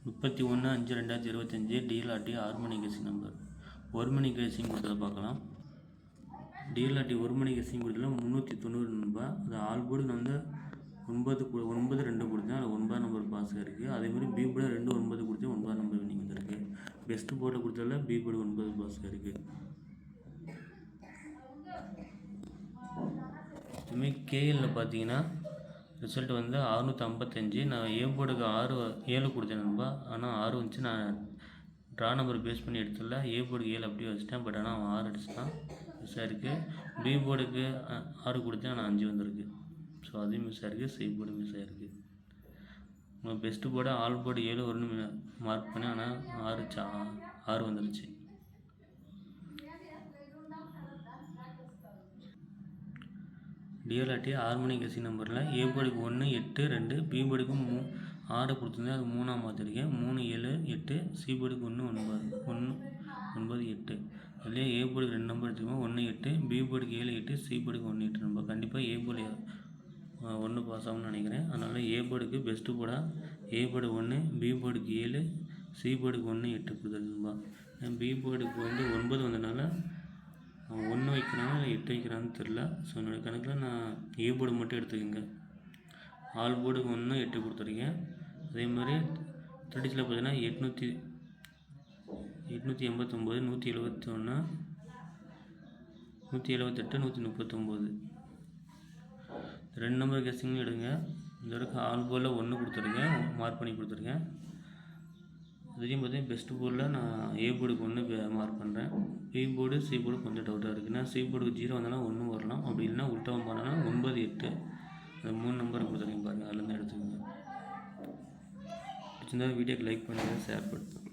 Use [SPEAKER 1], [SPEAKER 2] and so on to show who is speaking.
[SPEAKER 1] 31/5/2025 டிஎல்ஆர்டி Armani guessing number. ஒரு மணி guessing கொடுத்ததை பார்க்கலாம். டிஎல்ஆர்டி ஒரு மணி கெஸிங் கொடுத்ததில் 390 நண்பா. அது ஆல் போர்டு நான் வந்து 9 கொடுத்தேன். அதில் 9 நம்பர் பாஸ் இருக்குது. அதேமாதிரி பி போர்டு 2 9 கொடுத்தேன். 9 நம்பர் வினிங் வந்துருக்கு. பெஸ்ட் போர்டை கொடுத்ததில் பி போர்டு 9 பாஸ் இருக்குது. இதுமாதிரி கேஎல்லில் பார்த்தீங்கன்னா ரிசல்ட் வந்து 655. நான் ஏ போர்டுக்கு 7 கொடுத்தேன் நண்பா. ஆனால் 6 வந்துச்சு. நான் ட்ரா நம்பர் பேஸ் பண்ணி எடுத்துல ஏ போர்டுக்கு 7 அப்படியே வச்சுட்டேன். பட் ஆனால் அவன் 6 அடிச்சுட்டான். மிஸ்ஸாக இருக்குது. பி போர்டுக்கு 6 கொடுத்தேன். ஆனால் 5 வந்துருக்கு. ஸோ அதுவும் மிஸ் ஆகிருக்கு. சி போர்டு மிஸ் ஆகிருக்கு. பெஸ்ட்டு போர்டு ஆல் போர்டு 7 வரும்னு மார்க் பண்ணேன். ஆனால் 6 வந்துருச்சு. டிஎல்ஆர்டி ஹார்மனி கெஸிங் நம்பரில் ஏ போர்டுக்கு 1 8 2, பி போர்டுக்கு 6 கொடுத்துருந்தேன். அது 3ஆக மாற்றிருக்கேன். 3 7 8, சி போர்டுக்கு 1 9 8. அதுலேயே ஏ போர்டுக்கு 2 நம்பர் எடுத்துக்கோங்க. 1 8, பி போர்டுக்கு 7 8, சி போர்டுக்கு 1 8 நம்பர். கண்டிப்பாக ஏ போர்டு 1 பாஸ் ஆகும்னு நினைக்கிறேன். அதனால் ஏ போர்டுக்கு பெஸ்ட்டு போர்டாக ஏ போர்டு 1, பி போர்டுக்கு 7, சி போர்டுக்கு 1 8 கொடுத்துருக்கும்பா. பி போர்டுக்கு வந்து 9 வந்ததுனால 1 வைக்கிறாங்க இல்லை 8 வைக்கிறான்னு தெரில. ஸோ என்னோடய கணக்கில் நான் ஏ போர்டு மட்டும் எடுத்துக்கோங்க. ஆல் போர்டுக்கு 1 8 கொடுத்துருக்கேன். அதே மாதிரி த்ரெடிஸில் பார்த்தீங்கன்னா 889 171 178 139 2 நம்பர் கெஸிங்னு எடுங்க. இந்த வரைக்கும் ஆல் போர்டில் 1 கொடுத்துருக்கேன். மார்க் பண்ணி கொடுத்துருக்கேன். அதுலேயும் பார்த்தீங்கன்னா பெஸ்ட் போர்டில் நான் ஏ போர்டுக்கு 1 மார்க் பண்ணுறேன். பி போர்டு சி போர்டு கொஞ்சம் டவுட்டாக இருக்குன்னா சி போர்டுக்கு 0 வந்தாலும் 1 வரலாம். அப்படி இல்லைன்னா உள்டாவும் போனோன்னா 9 8 அந்த 3 நம்பர் கொடுத்துருக்கீங்க பாருங்கள். அதுலேருந்து எடுத்துக்கோங்க. பிடிச்சிருந்தா வீடியோக்கு லைக் பண்ணுங்கள், ஷேர் பண்ணுங்கள்.